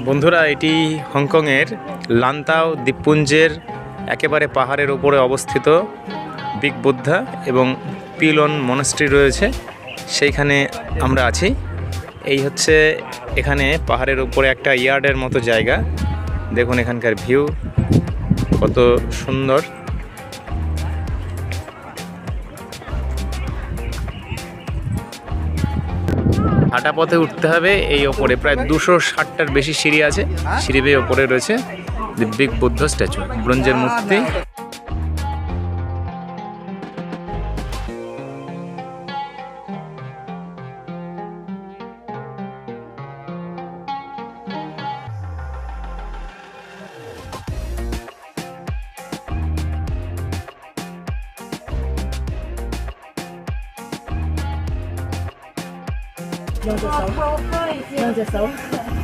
বন্ধুরা, এটি হংকংয়ের লান্তাও দ্বীপপুঞ্জের একেবারে পাহাড়ের উপরে অবস্থিত বিগ বুদ্ধা এবং পিলন মনাস্ট্রি রয়েছে, সেইখানে আমরা আছি। এই হচ্ছে এখানে পাহাড়ের উপরে একটা ইয়ার্ডের মতো জায়গা। দেখুন এখানকার ভিউ কত সুন্দর। হাঁটা পথে উঠতে হবে এই ওপরে, প্রায় 260টার বেশি সিঁড়ি আছে। সিঁড়ি বেয়ে ওপরে রয়েছে দি বিগ বুদ্ধ স্ট্যাচু, ব্রোঞ্জের মূর্তি।用隻手。